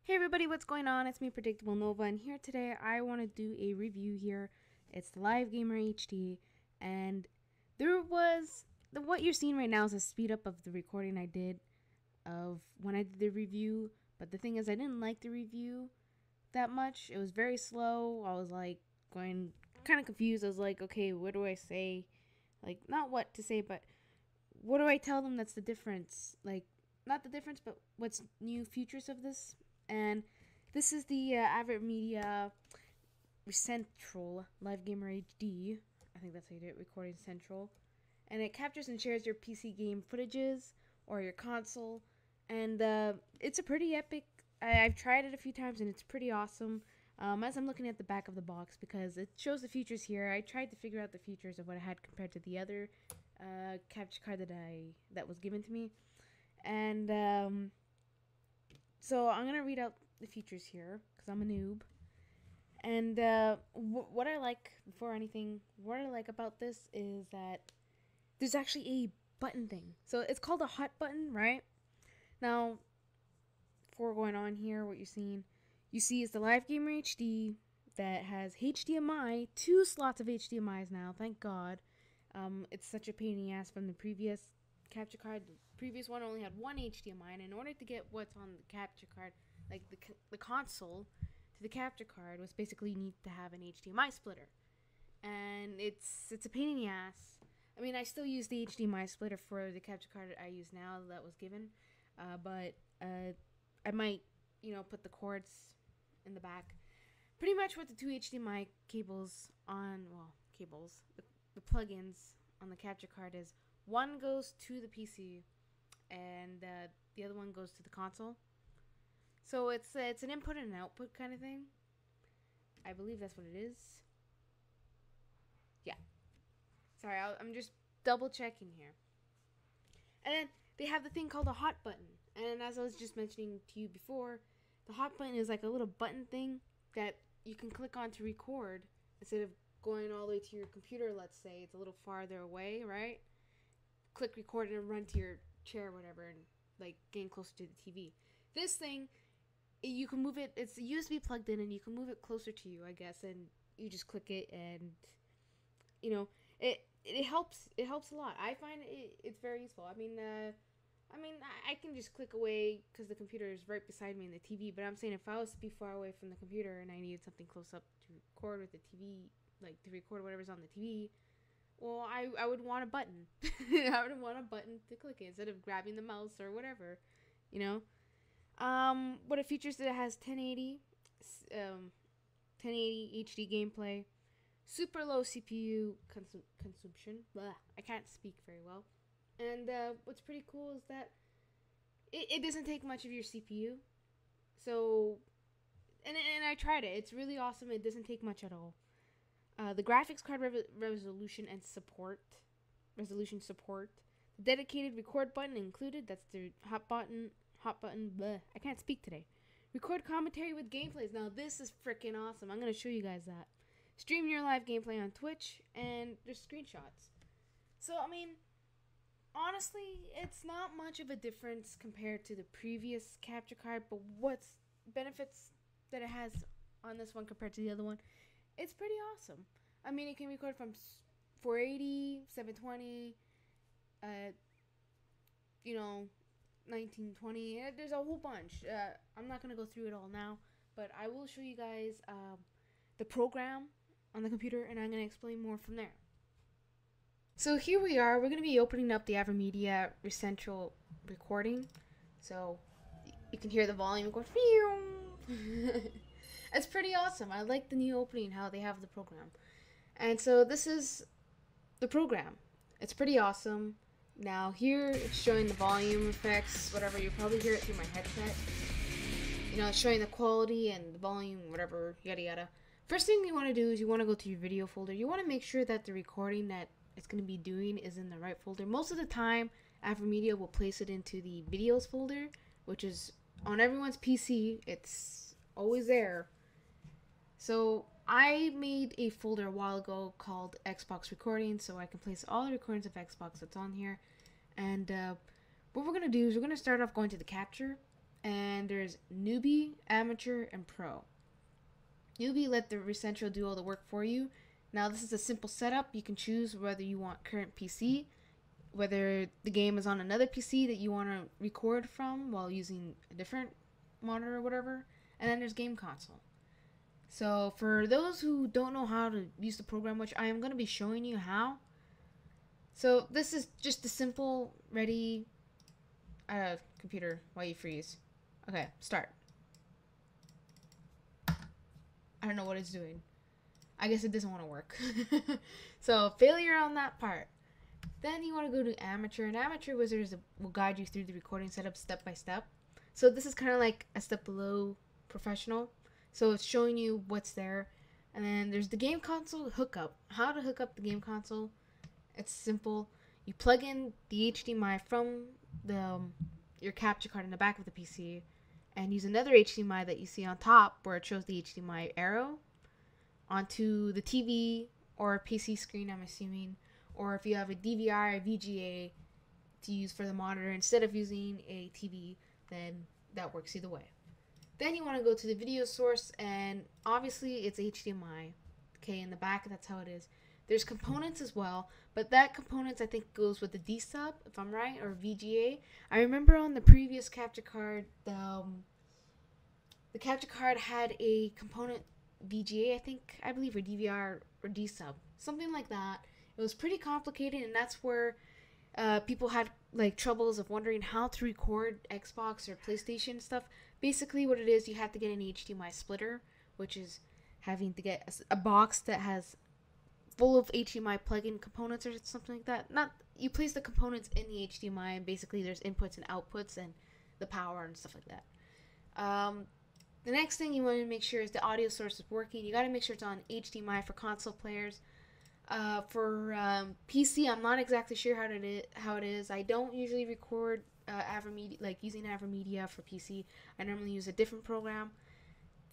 Hey everybody, what's going on? It's me, Predictablenova, and here today I want to do a review here. It's the Livestreamer HD, and what you're seeing right now is a speed up of the recording I did of when I did the review. But the thing is, I didn't like the review that much. It was very slow. I was like going kind of confused. I was like, okay, what do I say? Like, not what to say, but what do I tell them that's the difference? Like, not the difference, but what's new features of this? And this is the AVer Media RECentral Livestreamer HD. I think that's how you do it, Recording Central. And it captures and shares your PC game footages or your console. And it's a pretty epic. I've tried it a few times and it's pretty awesome. As I'm looking at the back of the box, because it shows the features here, I tried to figure out the features of what I had compared to the other capture card that was given to me. And so I'm going to read out the features here because I'm a noob. And what I like, before anything, what I like about this is that there's actually a button thing. So it's called a hot button, right? Now, before going on here, what you see is the Livestreamer HD that has HDMI, 2 slots of HDMIs now, thank God. It's such a pain in the ass from the previous capture card. The previous one only had 1 HDMI, and in order to get what's on the capture card, like the console to the capture card, was basically you need to have an HDMI splitter, and it's a pain in the ass. I mean, I still use the HDMI splitter for the capture card I use now that was given, but I might, put the cords in the back. Pretty much what the 2 HDMI cables the plugins on the capture card is. One goes to the PC, and the other one goes to the console. So it's an input and an output kind of thing. I believe that's what it is. Yeah. Sorry, I'm just double checking here. And then they have the thing called a hot button. And as I was just mentioning to you before, the hot button is like a little button thing that you can click on to record instead of going all the way to your computer. Let's say it's a little farther away, right? Click record and run to your chair or whatever, and like getting closer to the TV. This thing, you can move it. It's USB plugged in, and you can move it closer to you, I guess, and you just click it, and it helps. It helps a lot. I find it's very useful. I mean, I can just click away because the computer is right beside me in the TV. But I'm saying if I was to be far away from the computer and I needed something close up to record with the TV, like to record whatever's on the TV, well, I would want a button. I would want a button to click it instead of grabbing the mouse or whatever, you know. What it features is it has 1080 HD gameplay, super low CPU consumption. Blah, I can't speak very well. And what's pretty cool is that it doesn't take much of your CPU. So, and I tried it. It's really awesome. It doesn't take much at all. The graphics card resolution support. The dedicated record button included. That's the hot button. Bleh, I can't speak today. Record commentary with gameplays. Now this is freaking awesome. I'm gonna show you guys that. Stream your live gameplay on Twitch, and there's screenshots. So I mean, honestly, it's not much of a difference compared to the previous capture card. But what's benefits that it has on this one compared to the other one? It's pretty awesome. I mean, it can record from 480, 720, 1920. There's a whole bunch. I'm not going to go through it all now, but I will show you guys the program on the computer, and I'm going to explain more from there. So here we are. We're going to be opening up the AVer Media RECentral recording. So you can hear the volume go. It's pretty awesome. I like the new opening, how they have the program. And so this is the program. It's pretty awesome. Now here it's showing the volume effects, whatever. You probably hear it through my headset. It's showing the quality and the volume, whatever, yada yada. First thing you want to do is you want to go to your video folder. You want to make sure that the recording that it's going to be doing is in the right folder. Most of the time, AVer Media will place it into the videos folder, which is on everyone's PC. It's always there. So I made a folder a while ago called Xbox Recording, so I can place all the recordings of Xbox that's on here. And what we're going to do is we're going to start off going to the capture, and there's newbie, amateur, and pro. Newbie, let the RECentral do all the work for you. Now this is a simple setup. You can choose whether you want current PC, whether the game is on another PC that you want to record from while using a different monitor or whatever, and then there's game console. So for those who don't know how to use the program, which I am going to be showing you how. So this is just a simple, ready, computer, why you freeze. Okay, start. I don't know what it's doing. I guess it doesn't want to work. So failure on that part. Then you want to go to amateur, and amateur wizards will guide you through the recording setup step by step. So this is kind of like a step below professional. So it's showing you what's there. And then there's the game console hookup. How to hook up the game console. It's simple. You plug in the HDMI from your capture card in the back of the PC and use another HDMI that you see on top where it shows the HDMI arrow onto the TV or PC screen, I'm assuming. Or if you have a DVI or VGA to use for the monitor instead of using a TV, then that works either way. Then you want to go to the video source, and obviously it's HDMI. Okay, in the back, that's how it is. There's components as well, but that components I think goes with the D sub, if I'm right, or VGA. I remember on the previous capture card, the capture card had a component VGA, I believe, or DVR or D sub, something like that. It was pretty complicated, and that's where people had like troubles of wondering how to record Xbox or PlayStation stuff. Basically, what it is, you have to get an HDMI splitter, which is having to get a box that has full of HDMI plug-in components or something like that. Not you place the components in the HDMI, and basically there's inputs and outputs and the power and stuff like that. The next thing you want to make sure is the audio source is working. You got to make sure it's on HDMI for console players. For PC, I'm not exactly sure how it is. I don't usually record AVer Media, like using AVer Media for PC. I normally use a different program.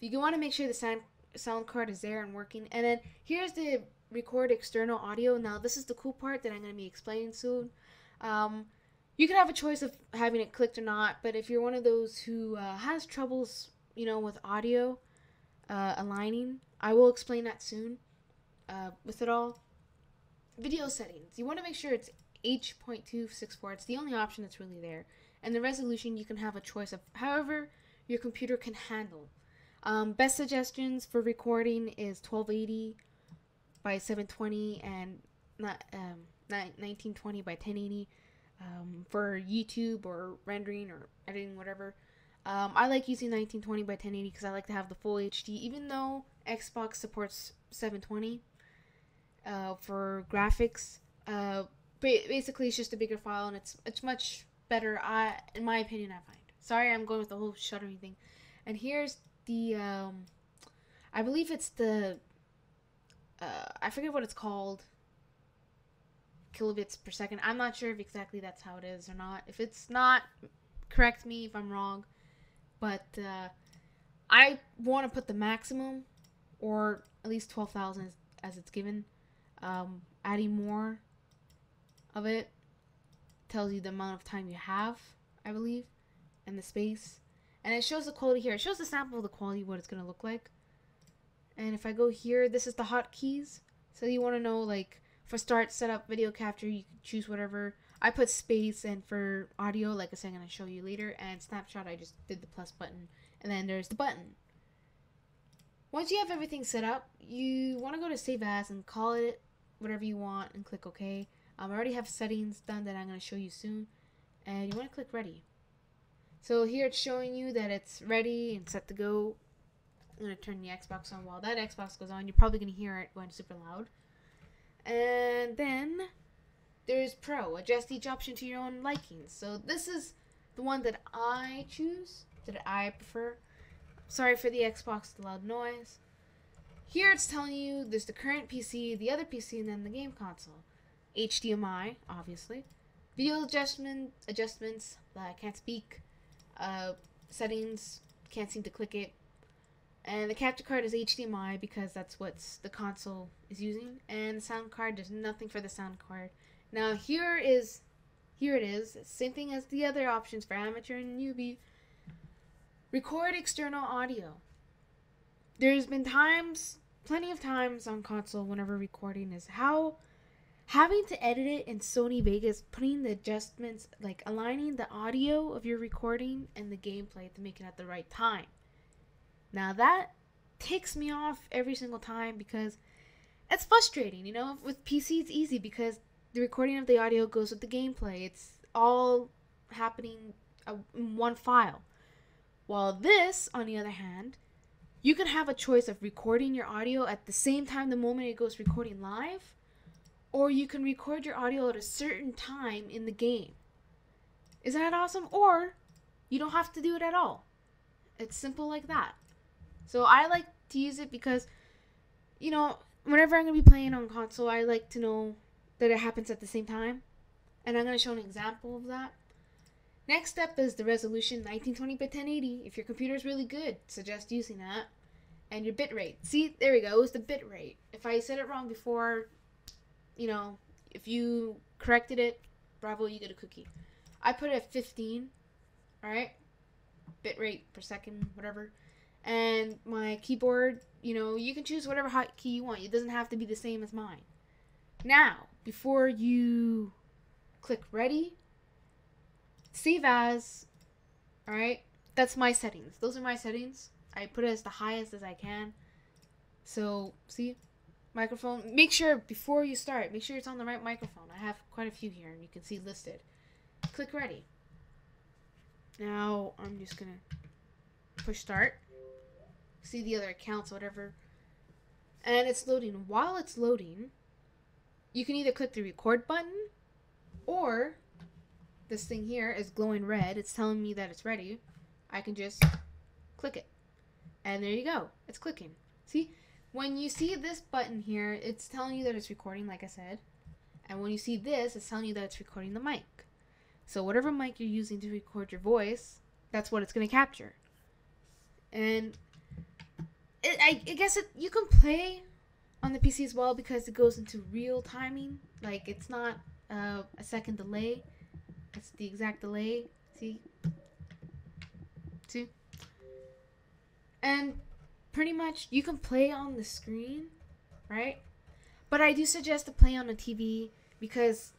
You want to make sure the sound card is there and working. And then here's the record external audio. Now this is the cool part that I'm going to be explaining soon. You can have a choice of having it clicked or not, but if you're one of those who has troubles, with audio aligning, I will explain that soon. With it all, video settings, you want to make sure it's H.264. It's the only option that's really there. And the resolution, you can have a choice of however your computer can handle. Best suggestions for recording is 1280 by 720 and 1920 by 1080 for YouTube or rendering or editing, whatever. I like using 1920 by 1080 because I like to have the full HD, even though Xbox supports 720 for graphics. Basically, it's just a bigger file, and it's much better, in my opinion, I find. Sorry, I'm going with the whole shuttering thing. And here's the, I believe it's the, I forget what it's called, kilobits per second. I'm not sure if exactly that's how it is or not. If it's not, correct me if I'm wrong. But I want to put the maximum, or at least 12,000 as it's given. Adding more of it tells you the amount of time you have, I believe, and the space. And it shows the quality here. It shows the sample of the quality, what it's going to look like. And if I go here, this is the hotkeys. So you want to know, like, for start, setup, video capture, you can choose whatever. I put space, and for audio, like I said, I'm going to show you later. And snapshot, I just did the plus button. And then there's the button. Once you have everything set up, you want to go to save as and call it whatever you want and click OK. I already have settings done that I'm going to show you soon. And you want to click ready. So here it's showing you that it's ready and set to go. I'm going to turn the Xbox on. While that Xbox goes on, you're probably going to hear it going super loud. And then there's Pro. Adjust each option to your own likings. So this is the one that I choose, that I prefer. Sorry for the Xbox, the loud noise. Here it's telling you there's the current PC, the other PC, and then the game console. HDMI, obviously. Video adjustments, I can't speak. Settings, can't seem to click it. And the capture card is HDMI because that's what the console is using. And the sound card, there's nothing for the sound card. Now here it is. Same thing as the other options for amateur and newbie. record external audio. There's been times, plenty of times on console whenever recording is how having to edit it in Sony Vegas, putting the adjustments, like aligning the audio of your recording and the gameplay to make it at the right time. Now that ticks me off every single time because it's frustrating, you know. With PC it's easy because the recording of the audio goes with the gameplay. It's all happening in one file. While this, on the other hand, you can have a choice of recording your audio at the same time the moment it goes recording live, or you can record your audio at a certain time in the game. Isn't that awesome? Or you don't have to do it at all. It's simple like that. So I like to use it because, you know, whenever I'm going to be playing on console, I like to know that it happens at the same time. And I'm going to show an example of that. Next step is the resolution 1920 by 1080. If your computer is really good, suggest using that. And your bitrate. See, there we go. It was the bitrate. If I said it wrong before, you know, if you corrected it, bravo, you get a cookie. I put it at 15, alright? Bitrate per second, whatever. And my keyboard, you know, you can choose whatever hotkey you want. It doesn't have to be the same as mine. Now, before you click ready, save as, alright? That's my settings. Those are my settings. I put it as the highest as I can. So, see? Microphone. Make sure, before you start, make sure it's on the right microphone. I have quite a few here, and you can see listed. Click ready. Now, I'm just gonna push start. See the other accounts, whatever. And it's loading. While it's loading, you can either click the record button, or this thing here is glowing red. It's telling me that it's ready. I can just click it. And there you go. It's clicking. See? When you see this button here, it's telling you that it's recording, like I said. And when you see this, it's telling you that it's recording the mic. So whatever mic you're using to record your voice, that's what it's going to capture. And I guess you can play on the PC as well because it goes into real timing. Like, it's not a second delay. It's the exact delay. See? See? And pretty much you can play on the screen, right? But I do suggest to play on a TV because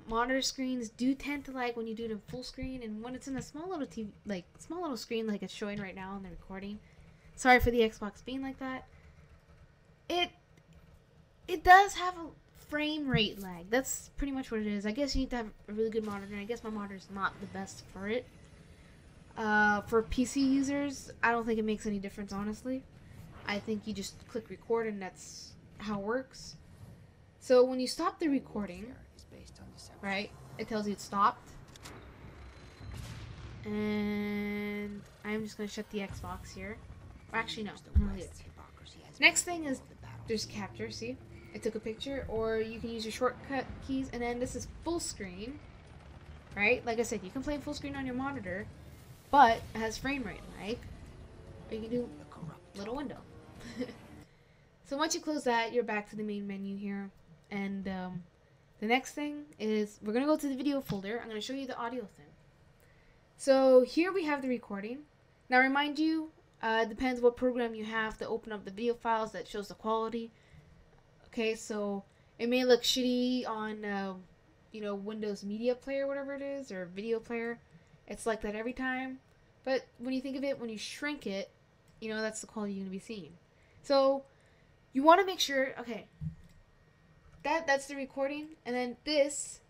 monitor screens do tend to lag when you do it in full screen, and when it's in a small little TV, like small little screen like it's showing right now on the recording. Sorry for the Xbox being like that. It does have a frame rate lag. That's pretty much what it is. I guess you need to have a really good monitor, and I guess my monitor is not the best for it. For PC users, I don't think it makes any difference, honestly. I think you just click record and that's how it works. So when you stop the recording, right, it tells you it stopped. And I'm just going to shut the Xbox here. Or actually, no. I'm gonna leave it. Next thing is there's capture, see? It took a picture, or you can use your shortcut keys, and then this is full screen, right? Like I said, you can play full screen on your monitor, but it has frame rate lag. Or you can do little window. So once you close that, you're back to the main menu here. And the next thing is we're going to go to the video folder. I'm going to show you the audio thing. So here we have the recording. Now remind you, it depends what program you have to open up the video files that shows the quality. Okay, so it may look shitty on you know, Windows Media Player, whatever it is, or video player. It's like that every time. But when you think of it, when you shrink it, you know, that's the quality you're going to be seeing. So you want to make sure, okay, that's the recording, and then this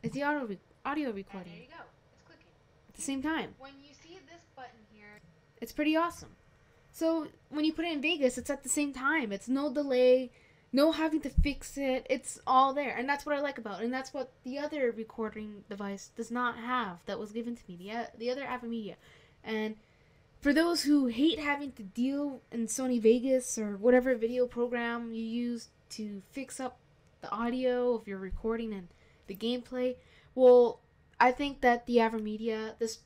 is the audio recording. There you go. It's clicking. At the same time. When you see this button here, it's pretty awesome. So when you put it in Vegas, it's at the same time. It's no delay, no having to fix it. It's all there. And that's what I like about it. And that's what the other recording device does not have that was given to me. The other AVer Media. And for those who hate having to deal in Sony Vegas or whatever video program you use to fix up the audio of your recording and the gameplay, well, I think that the AVer Media, this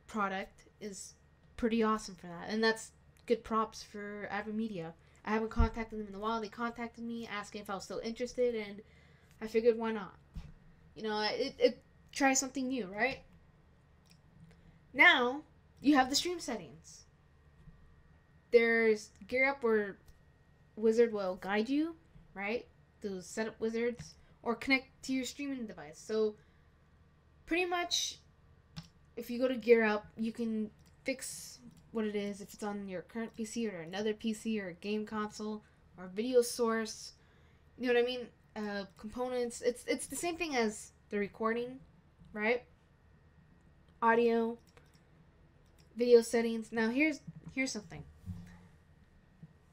product, is pretty awesome for that. And that's good props for AVer Media. I haven't contacted them in a while. They contacted me asking if I was still interested, and I figured, why not? You know, try something new, right? Now, you have the stream settings. There's Gear Up where Wizard will guide you, right? Those setup wizards, or connect to your streaming device. So pretty much, if you go to Gear Up, you can fix what it is, if it's on your current PC or another PC or a game console or a video source. You know what I mean? Components. It's the same thing as the recording, right? Audio, video settings. Now here's something.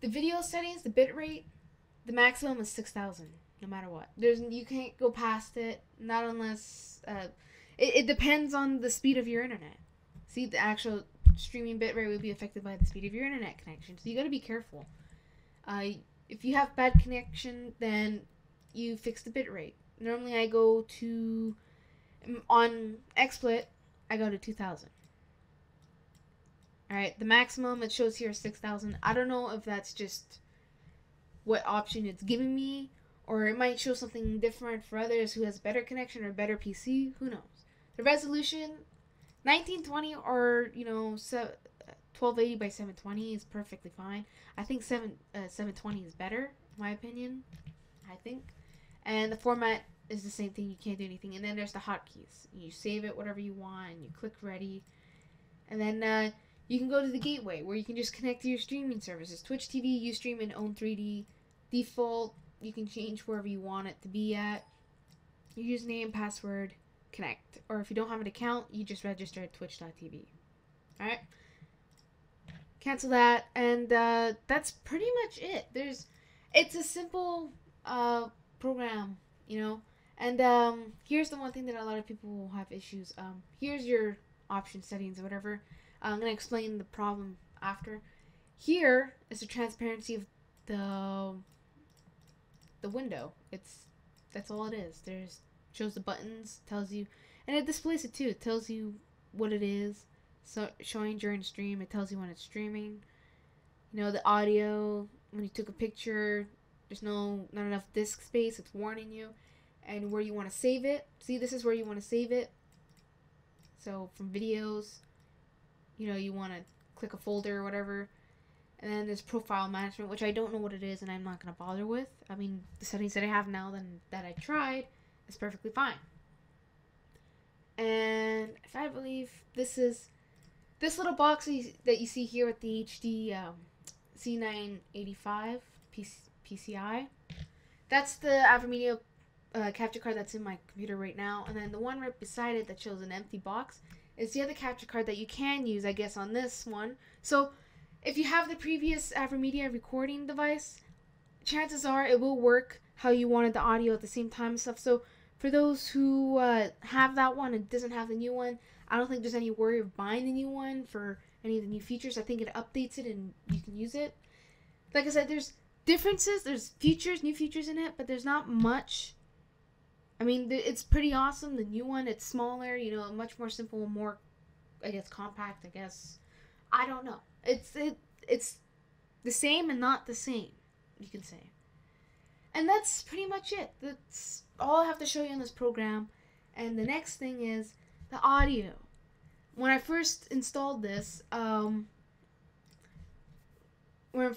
The video settings, the bitrate, the maximum is 6,000, no matter what. You can't go past it, not unless it depends on the speed of your internet. See, the actual streaming bitrate will be affected by the speed of your internet connection, so you got to be careful. If you have bad connection, then you fix the bitrate. Normally, I go to on XSplit, I go to 2,000. Alright, the maximum it shows here is 6,000. I don't know if that's just what option it's giving me, or it might show something different for others who has better connection or better PC. Who knows? The resolution, 1920 or 1280 by 720 is perfectly fine. I think 720 is better, in my opinion. I think, and the format is the same thing. You can't do anything. And then there's the hotkeys. You save it whatever you want. And you click ready, and then you can go to the gateway where you can just connect to your streaming services. TwitchTV, Ustream, and Own3D. Default, you can change wherever you want it to be at. Your username, password, connect. Or if you don't have an account, you just register at twitch.tv. Alright? Cancel that, and that's pretty much it. It's a simple program, And here's the one thing that a lot of people will have issues. Here's your option settings or whatever. I'm going to explain the problem after. Here is the transparency of the window. That's all it is. Shows the buttons, tells you, and it displays it too. It tells you what it is. So showing during stream, it tells you when it's streaming. The audio, when you took a picture, there's not enough disk space, it's warning you. And where you want to save it. See, this is where you want to save it. So from videos, you want to click a folder or whatever. And then there's profile management, which I don't know what it is and I'm not going to bother with. I mean, the settings that I have now that I tried is perfectly fine. And if I believe this little box that you see here with the HD C985 PCI, that's the AVer Media capture card that's in my computer right now. And then the one right beside it that shows an empty box is the other capture card that you can use, I guess, on this one. So if you have the previous AVer Media recording device, chances are it will work how you wanted the audio at the same time and stuff. So for those who have that one and doesn't have the new one, I don't think there's any worry of buying the new one for any of the new features. I think it updates it and you can use it. Like I said, there's differences, there's new features in it, but there's not much. I mean, it's pretty awesome. The new one, it's smaller, much more simple, more, I guess, compact, I guess. I don't know. It's the same and not the same, you can say. And that's pretty much it. That's all I have to show you in this program. And the next thing is the audio. When I first installed this, hold on, I'm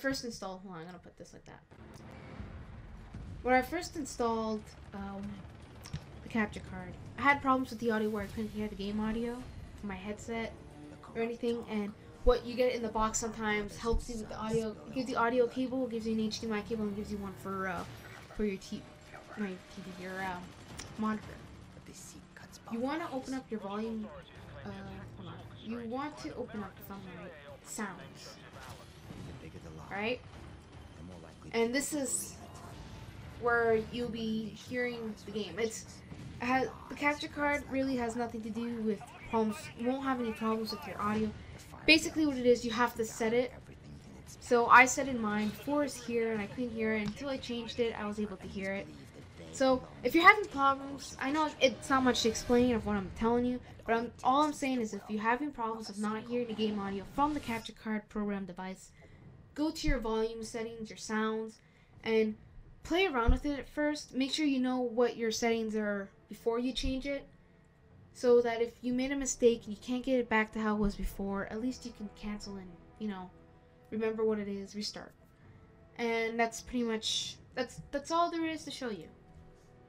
going to put this like that. When I first installed the capture card, I had problems with the audio where I couldn't hear the game audio from my headset or anything, and what you get in the box sometimes helps you with the audio. It gives you audio cable, gives you an HDMI cable, and gives you one for your monitor. You want to open up your volume. Hold on. You want to open up from sounds. Alright? And this is where you'll be hearing the game. The capture card really has nothing to do with problems. You won't have any problems with your audio. Basically what it is, you have to set it. So I set in mine. Before is here and I couldn't hear it. Until I changed it, I was able to hear it. So if you're having problems, I know it's not much to explain of what I'm telling you, but all I'm saying is if you're having problems of not hearing the game audio from the capture card program device, go to your volume settings, your sounds, and play around with it at first. Make sure you know what your settings are before you change it. so that if you made a mistake and you can't get it back to how it was before, at least you can cancel and, you know, remember what it is, restart. And that's pretty much, that's all there is to show you.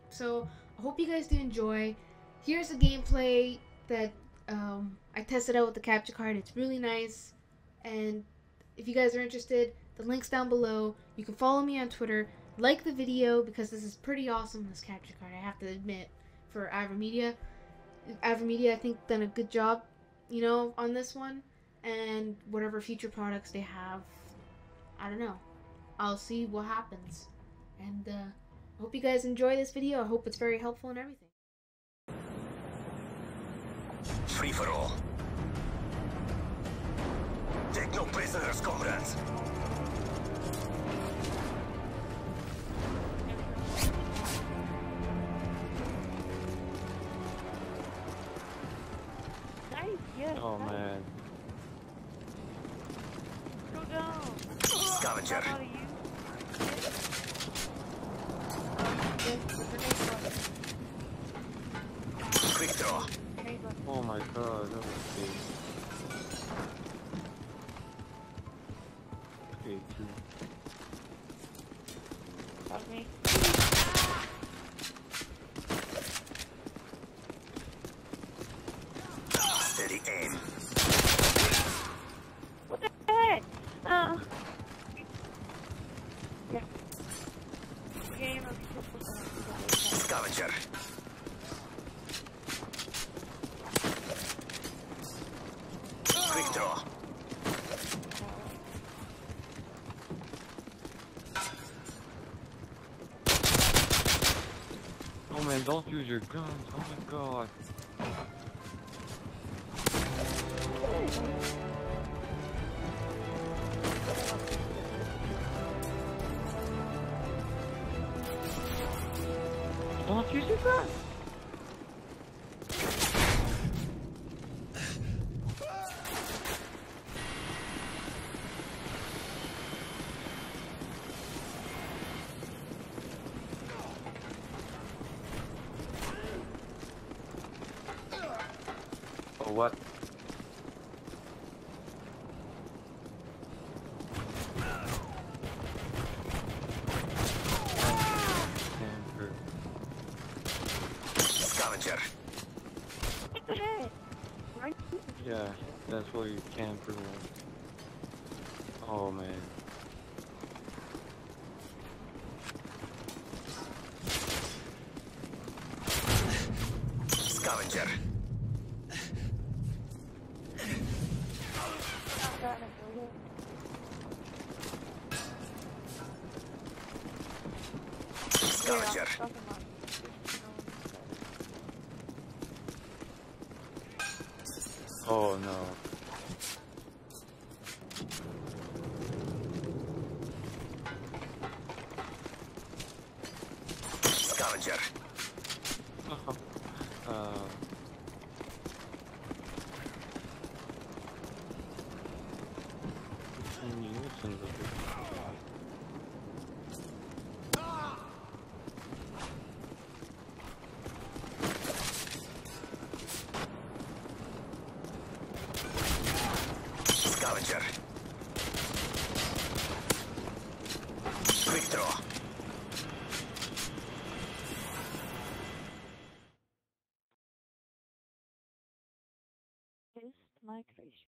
So I hope you guys do enjoy. Here's the gameplay that I tested out with the capture card. It's really nice, and if you guys are interested, the link's down below. You can follow me on Twitter, like the video, because this is pretty awesome, this capture card, I have to admit, for AVer Media. AVer Media, I think, done a good job, you know, on this one, and whatever future products they have, I don't know. I'll see what happens. And I hope you guys enjoy this video. I hope it's very helpful and everything. Free for all. Take no prisoners, comrades. Oh man. Go down. Scavenger. Quick draw. Oh my god, that was big. Okay, two. Got me. Steady aim. What the heck? Yeah. Game of Scavenger. Quick draw. Oh man, don't use your guns. Oh my god. Don't use your guns. Oh, what? Scavenger. What the heck? Right? Yeah, that's what you can prove. Oh man. Scavenger. Scavenger. Oh no. Scavenger. Scavenger. Quick draw. Test migration.